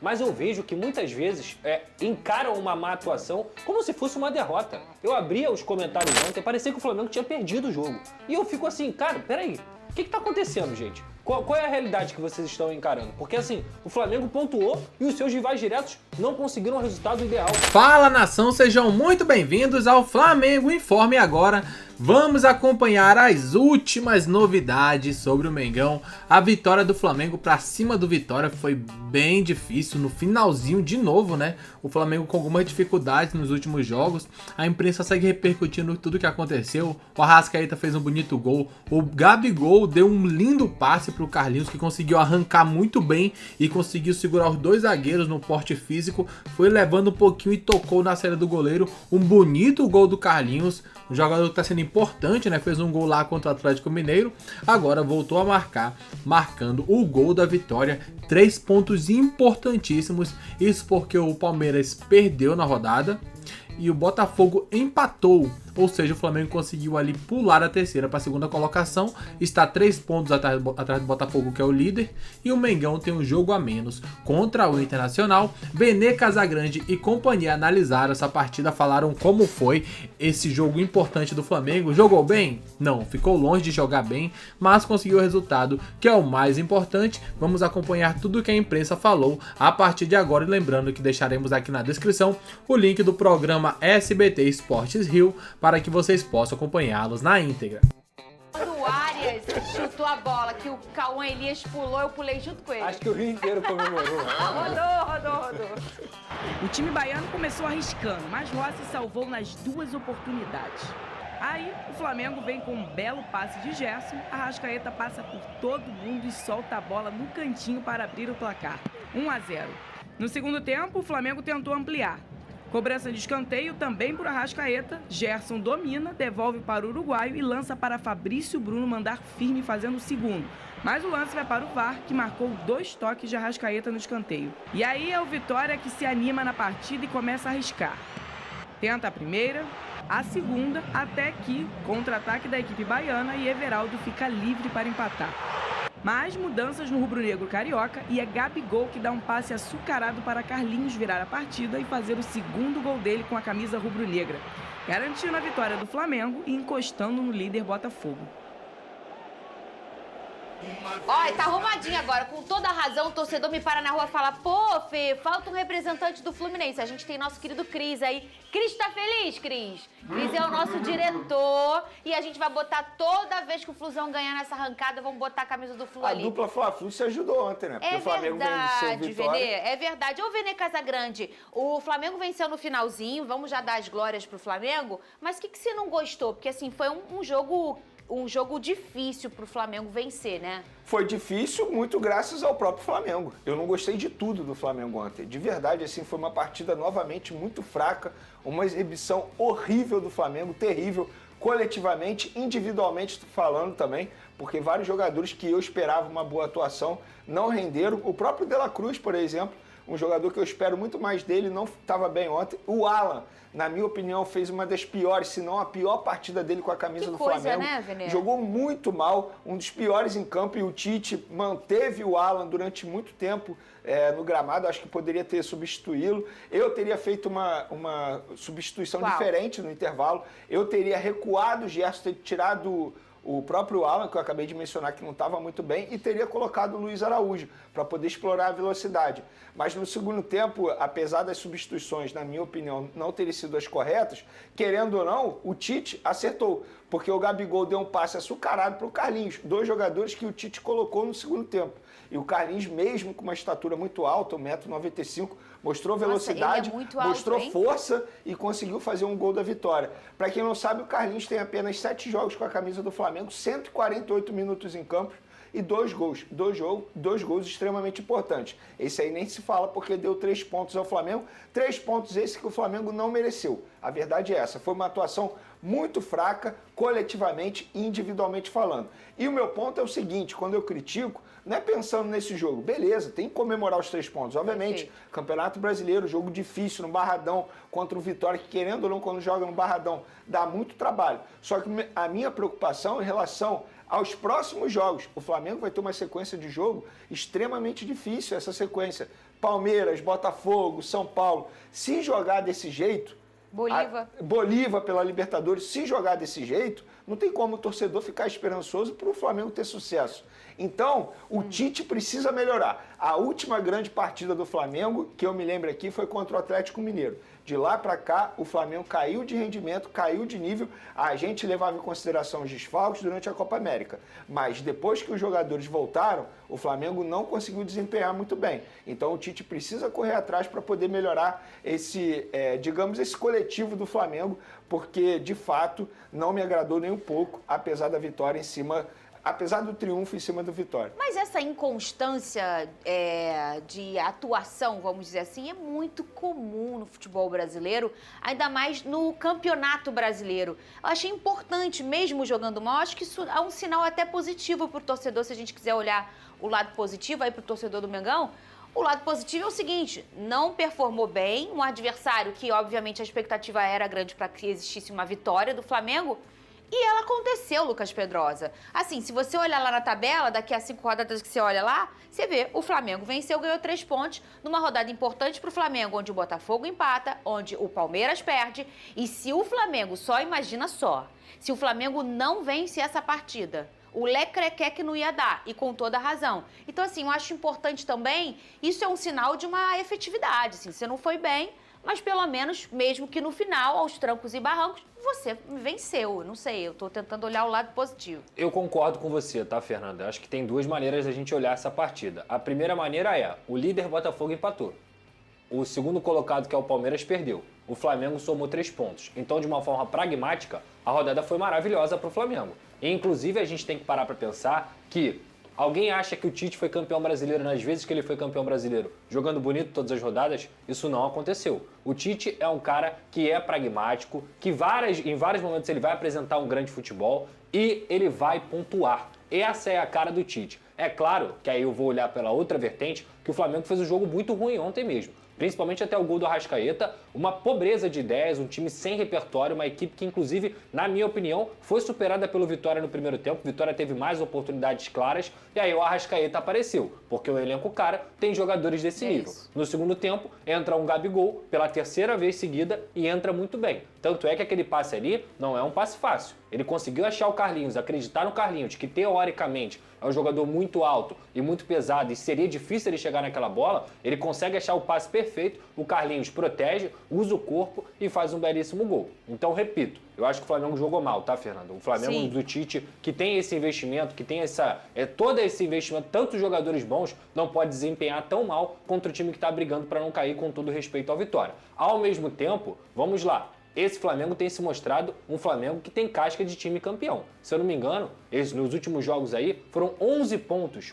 mas eu vejo que muitas vezes encaram uma má atuação como se fosse uma derrota. Eu abria os comentários ontem, parecia que o Flamengo tinha perdido o jogo. E eu fico assim, cara, peraí, o que tá acontecendo, gente? Qual é a realidade que vocês estão encarando? Porque assim, o Flamengo pontuou e os seus rivais diretos não conseguiram o resultado ideal. Fala, nação, sejam muito bem-vindos ao Flamengo Informe Agora. Vamos acompanhar as últimas novidades sobre o Mengão. A vitória do Flamengo para cima do Vitória foi bem difícil no finalzinho de novo, né? O Flamengo com algumas dificuldades nos últimos jogos. A imprensa segue repercutindo tudo que aconteceu. O Arrascaeta fez um bonito gol. O Gabigol deu um lindo passe para o Carlinhos, que conseguiu arrancar muito bem e conseguiu segurar os dois zagueiros no porte físico. Foi levando um pouquinho e tocou na saída do goleiro. Um bonito gol do Carlinhos. Um jogador que está sendo importante, né? Fez um gol lá contra o Atlético Mineiro. Agora voltou a marcar, marcando o gol da vitória. 3 pontos importantíssimos. Isso porque o Palmeiras perdeu na rodada e o Botafogo empatou. Ou seja, o Flamengo conseguiu ali pular a terceira para a segunda colocação. Está 3 pontos atrás do Botafogo, que é o líder. E o Mengão tem um jogo a menos contra o Internacional. Benê, Casagrande e companhia analisaram essa partida, falaram como foi esse jogo importante do Flamengo. Jogou bem? Não, ficou longe de jogar bem, mas conseguiu o resultado, que é o mais importante. Vamos acompanhar tudo o que a imprensa falou a partir de agora. E lembrando que deixaremos aqui na descrição o link do programa SBT Esportes Rio, para que vocês possam acompanhá-los na íntegra. Quando o Arias chutou a bola, que o Cauã Elias pulou, eu pulei junto com ele. Acho que o Rio inteiro comemorou. Rodou. O time baiano começou arriscando, mas Rossi salvou nas 2 oportunidades. Aí, o Flamengo vem com um belo passe de Gerson, Arrascaeta passa por todo mundo e solta a bola no cantinho para abrir o placar. 1-0. No segundo tempo, o Flamengo tentou ampliar. Cobrança de escanteio também por Arrascaeta. Gerson domina, devolve para o uruguaio e lança para Fabrício Bruno mandar firme fazendo o segundo. Mas o lance vai para o VAR, que marcou 2 toques de Arrascaeta no escanteio. E aí é o Vitória que se anima na partida e começa a arriscar. Tenta a primeira, a segunda, até que contra-ataque da equipe baiana e Everaldo fica livre para empatar. Mais mudanças no rubro-negro carioca e é Gabigol que dá um passe açucarado para Carlinhos virar a partida e fazer o segundo gol dele com a camisa rubro-negra, garantindo a vitória do Flamengo e encostando no líder Botafogo. Olha, tá arrumadinho agora. Com toda a razão, o torcedor me para na rua e fala: pô, Fê, falta um representante do Fluminense. A gente tem nosso querido Cris aí. Cris tá feliz, Cris? Cris é o nosso diretor e a gente vai botar toda vez que o Flusão ganhar nessa arrancada, vamos botar a camisa do Flu ali. A dupla Fla-Flu se ajudou ontem, né? Porque É o Flamengo venceu o Vitória. Venê, é verdade. Ô, Venê Casagrande, o Flamengo venceu no finalzinho, vamos já dar as glórias pro Flamengo, mas o que você não gostou? Porque, assim, foi um jogo difícil pro Flamengo vencer, né? Foi difícil, muito graças ao próprio Flamengo. Eu não gostei de tudo do Flamengo ontem. De verdade, assim, foi uma partida novamente muito fraca, uma exibição horrível do Flamengo, terrível, coletivamente, individualmente falando também, porque vários jogadores que eu esperava uma boa atuação não renderam. O próprio De La Cruz, por exemplo, um jogador que eu espero muito mais dele, não estava bem ontem. O Alan, na minha opinião, fez uma das piores, se não a pior partida dele com a camisa do Flamengo. Né, Venê? Jogou muito mal, um dos piores em campo, e o Tite manteve o Alan durante muito tempo no gramado. Acho que poderia ter substituí-lo. Eu teria feito uma substituição diferente no intervalo. Eu teria recuado o Gerson, ter tirado o próprio Alan, que eu acabei de mencionar que não estava muito bem, e teria colocado o Luiz Araújo para poder explorar a velocidade. Mas no segundo tempo, apesar das substituições, na minha opinião, não terem sido as corretas, querendo ou não, o Tite acertou, porque o Gabigol deu um passe açucarado para o Carlinhos, 2 jogadores que o Tite colocou no segundo tempo. E o Carlinhos, mesmo com uma estatura muito alta, 1,95 m, mostrou velocidade, mostrou força e conseguiu fazer um gol da vitória. Para quem não sabe, o Carlinhos tem apenas 7 jogos com a camisa do Flamengo, 148 minutos em campo e 2 gols. 2 gols extremamente importantes. Esse aí nem se fala porque deu 3 pontos ao Flamengo. 3 pontos esses que o Flamengo não mereceu. A verdade é essa. Foi uma atuação muito fraca, coletivamente e individualmente falando. E o meu ponto é o seguinte: quando eu critico, não é pensando nesse jogo. Beleza, tem que comemorar os 3 pontos. Obviamente, Campeonato Brasileiro, jogo difícil no Barradão contra o Vitória, que querendo ou não, quando joga no Barradão, dá muito trabalho. Só que a minha preocupação em relação aos próximos jogos. O Flamengo vai ter uma sequência de jogo extremamente difícil, essa sequência. Palmeiras, Botafogo, São Paulo, se jogar desse jeito... Bolívar pela Libertadores, se jogar desse jeito, não tem como o torcedor ficar esperançoso para o Flamengo ter sucesso. Então, o Tite precisa melhorar. A última grande partida do Flamengo, que eu me lembro aqui, foi contra o Atlético Mineiro. De lá para cá, o Flamengo caiu de rendimento, caiu de nível. A gente levava em consideração os desfalques durante a Copa América. Mas depois que os jogadores voltaram, o Flamengo não conseguiu desempenhar muito bem. Então o Tite precisa correr atrás para poder melhorar esse, esse coletivo do Flamengo, porque de fato não me agradou nem um pouco, apesar da vitória apesar do triunfo em cima do Vitória. Mas essa inconstância de atuação, vamos dizer assim, é muito comum no futebol brasileiro, ainda mais no Campeonato Brasileiro. Eu achei importante, mesmo jogando mal, acho que isso é um sinal até positivo para o torcedor, se a gente quiser olhar o lado positivo aí para o torcedor do Mengão. O lado positivo é o seguinte, não performou bem, um adversário que, obviamente, a expectativa era grande para que existisse uma vitória do Flamengo, e ela aconteceu, Lucas Pedrosa. Assim, se você olhar lá na tabela, daqui a 5 rodadas que você olha lá, você vê, o Flamengo venceu, ganhou 3 pontos numa rodada importante para o Flamengo, onde o Botafogo empata, onde o Palmeiras perde. E se o Flamengo, imagina só, se o Flamengo não vence essa partida, o lecrequé que não ia dar, e com toda a razão. Então, assim, eu acho importante também, isso é um sinal de uma efetividade, assim, você não foi bem, mas pelo menos, mesmo que no final, aos trancos e barrancos, você venceu. Não sei, eu tô tentando olhar o lado positivo. Eu concordo com você, tá, Fernanda? Acho que tem 2 maneiras da gente olhar essa partida. A primeira maneira é, o líder Botafogo empatou. O segundo colocado, que é o Palmeiras, perdeu. O Flamengo somou 3 pontos. Então, de uma forma pragmática, a rodada foi maravilhosa pro Flamengo. E, inclusive, a gente tem que parar pra pensar que alguém acha que o Tite foi campeão brasileiro nas vezes que ele foi campeão brasileiro jogando bonito todas as rodadas? Isso não aconteceu. O Tite é um cara que é pragmático, que em vários momentos ele vai apresentar um grande futebol e ele vai pontuar. Essa é a cara do Tite. É claro que aí eu vou olhar pela outra vertente, que o Flamengo fez um jogo muito ruim ontem mesmo. Principalmente até o gol do Arrascaeta, uma pobreza de ideias, um time sem repertório, uma equipe que, inclusive, na minha opinião, foi superada pelo Vitória no primeiro tempo. O Vitória teve mais oportunidades claras e aí o Arrascaeta apareceu, porque o elenco cara tem jogadores desse nível. Isso. No segundo tempo, entra um Gabigol pela 3ª vez seguida e entra muito bem. Tanto é que aquele passe ali não é um passe fácil. Ele conseguiu achar o Carlinhos, acreditar no Carlinhos, que teoricamente é um jogador muito alto e muito pesado e seria difícil ele chegar naquela bola. Ele consegue achar o passe perfeito, o Carlinhos protege, usa o corpo e faz um belíssimo gol. Então, repito, eu acho que o Flamengo jogou mal, tá, Fernando? O Flamengo Sim. do Tite, que tem esse investimento, que tem todo esse investimento, tantos jogadores bons, não pode desempenhar tão mal contra o time que está brigando para não cair, com todo respeito ao Vitória. Ao mesmo tempo, vamos lá. Esse Flamengo tem se mostrado um Flamengo que tem casca de time campeão. Se eu não me engano, nos últimos jogos aí, foram 11 pontos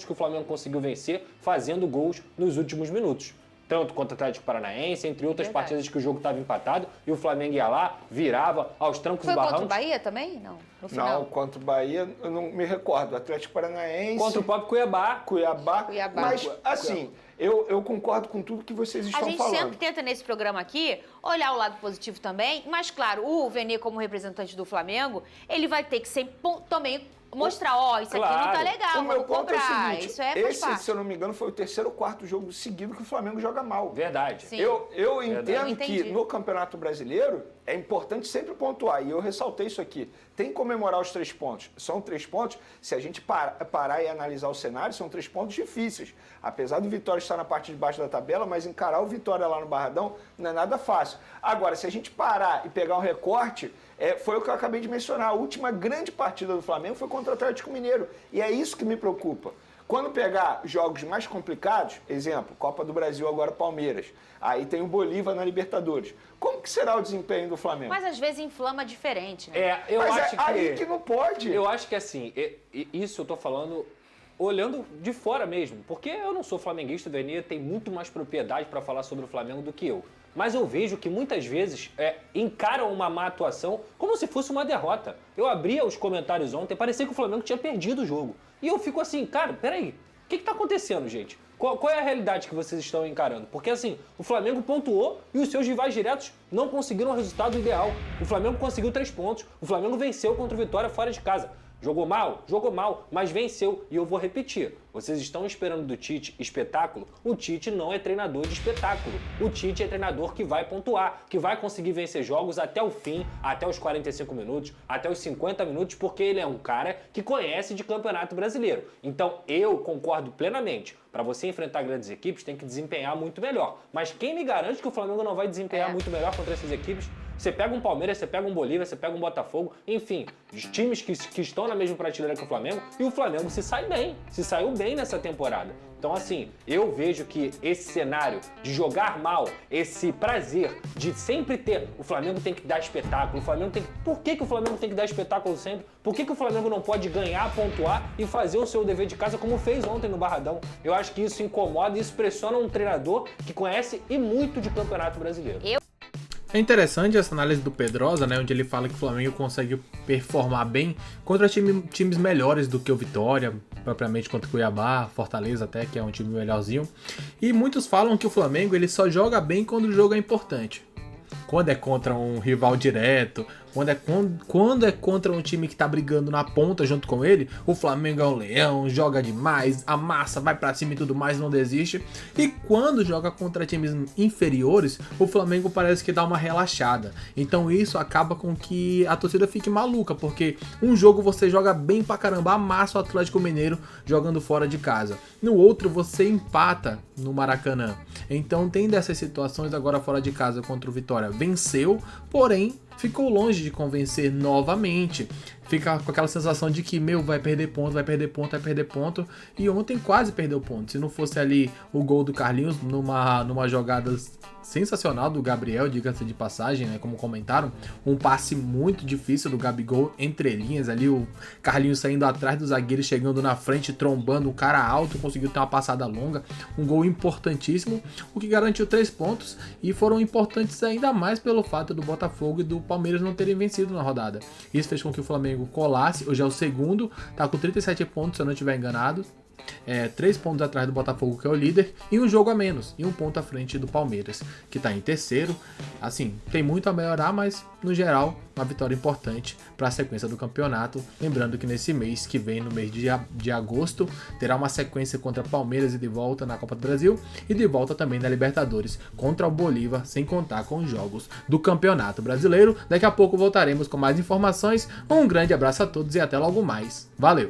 que o Flamengo conseguiu vencer fazendo gols nos últimos minutos. Tanto contra o Atlético Paranaense, entre outras partidas que o jogo estava empatado, e o Flamengo ia lá, virava aos trancos e barrancos. Foi contra o Bahia também? Não, no final. Não, contra o Bahia, eu não me recordo. Atlético Paranaense... Contra o próprio Cuiabá. Cuiabá. Mas, assim, eu concordo com tudo que vocês estão falando. A gente sempre tenta, nesse programa aqui, olhar o lado positivo também, mas, claro, o Vene, como representante do Flamengo, ele vai ter que sempre também mostrar, isso aqui não tá legal, o meu ponto é o seguinte, isso faz parte. Se eu não me engano, foi o 3º ou 4º jogo seguido que o Flamengo joga mal. Verdade. Sim. Eu entendo Entendi. que no Campeonato Brasileiro é importante sempre pontuar, e eu ressaltei isso aqui. Tem que comemorar os 3 pontos. São 3 pontos, se a gente parar e analisar o cenário, são 3 pontos difíceis. Apesar do Vitória estar na parte de baixo da tabela, mas encarar o Vitória lá no Barradão não é nada fácil. Agora, se a gente parar e pegar um recorte, foi o que eu acabei de mencionar. A última grande partida do Flamengo foi contra o Atlético Mineiro. E é isso que me preocupa. Quando pegar jogos mais complicados, exemplo, Copa do Brasil agora Palmeiras, aí tem o Bolívar na Libertadores. Como que será o desempenho do Flamengo? Mas às vezes inflama diferente, né? Eu acho que... aí que não pode. Eu acho que assim, isso eu tô falando olhando de fora mesmo, porque eu não sou flamenguista, o Vene tem muito mais propriedade para falar sobre o Flamengo do que eu. Mas eu vejo que muitas vezes encaram uma má atuação como se fosse uma derrota. Eu abria os comentários ontem, parecia que o Flamengo tinha perdido o jogo. E eu fico assim, cara, peraí, o que tá acontecendo, gente? Qual é a realidade que vocês estão encarando? Porque assim, o Flamengo pontuou e os seus rivais diretos não conseguiram o resultado ideal. O Flamengo conseguiu 3 pontos, o Flamengo venceu contra o Vitória fora de casa. Jogou mal? Jogou mal, mas venceu. E eu vou repetir. Vocês estão esperando do Tite espetáculo? O Tite não é treinador de espetáculo. O Tite é treinador que vai pontuar, que vai conseguir vencer jogos até o fim, até os 45 minutos, até os 50 minutos, porque ele é um cara que conhece de Campeonato Brasileiro. Então eu concordo plenamente. Para você enfrentar grandes equipes, tem que desempenhar muito melhor. Mas quem me garante que o Flamengo não vai desempenhar muito melhor contra essas equipes? Você pega um Palmeiras, você pega um Bolívia, você pega um Botafogo, enfim, os times que estão na mesma prateleira que o Flamengo, e o Flamengo se sai bem, se saiu bem nessa temporada. Então, assim, eu vejo que esse cenário de jogar mal, esse prazer de sempre ter, o Flamengo tem que dar espetáculo, o Flamengo tem que... Por que o Flamengo tem que dar espetáculo sempre? Por que o Flamengo não pode ganhar, pontuar e fazer o seu dever de casa como fez ontem no Barradão? Eu acho que isso incomoda e isso pressiona um treinador que conhece e muito de Campeonato Brasileiro. É interessante essa análise do Pedrosa, né, onde ele fala que o Flamengo consegue performar bem contra times melhores do que o Vitória, propriamente contra o Cuiabá, Fortaleza até, que é um time melhorzinho. E muitos falam que o Flamengo ele só joga bem quando o jogo é importante. Quando é contra um rival direto, quando é contra um time que tá brigando na ponta junto com ele, o Flamengo é um leão, joga demais, amassa, vai pra cima e tudo mais, não desiste. E quando joga contra times inferiores, o Flamengo parece que dá uma relaxada. Então isso acaba com que a torcida fique maluca, porque um jogo você joga bem pra caramba, amassa o Atlético Mineiro jogando fora de casa. No outro você empata no Maracanã. Então tem dessas situações agora fora de casa contra o Vitória. Venceu, porém ficou longe de convencer novamente. Fica com aquela sensação de que, vai perder ponto, vai perder ponto, vai perder ponto. E ontem quase perdeu ponto. Se não fosse ali o gol do Carlinhos numa jogada sensacional do Gabriel, diga-se de passagem, né, como comentaram, um passe muito difícil do Gabigol, entre linhas ali, o Carlinhos saindo atrás do zagueiro, chegando na frente, trombando, um cara alto, conseguiu ter uma passada longa, um gol importantíssimo, o que garantiu 3 pontos, e foram importantes ainda mais pelo fato do Botafogo e do Palmeiras não terem vencido na rodada. Isso fez com que o Flamengo colasse, hoje é o segundo, tá com 37 pontos, se eu não estiver enganado, 3 pontos atrás do Botafogo, que é o líder, e um jogo a menos, e 1 ponto à frente do Palmeiras, que está em terceiro. Assim, tem muito a melhorar, mas no geral, uma vitória importante para a sequência do campeonato. Lembrando que nesse mês que vem, no mês de agosto, terá uma sequência contra Palmeiras e de volta na Copa do Brasil, e de volta também na Libertadores contra o Bolívar, sem contar com os jogos do Campeonato Brasileiro. Daqui a pouco voltaremos com mais informações. Um grande abraço a todos e até logo mais. Valeu!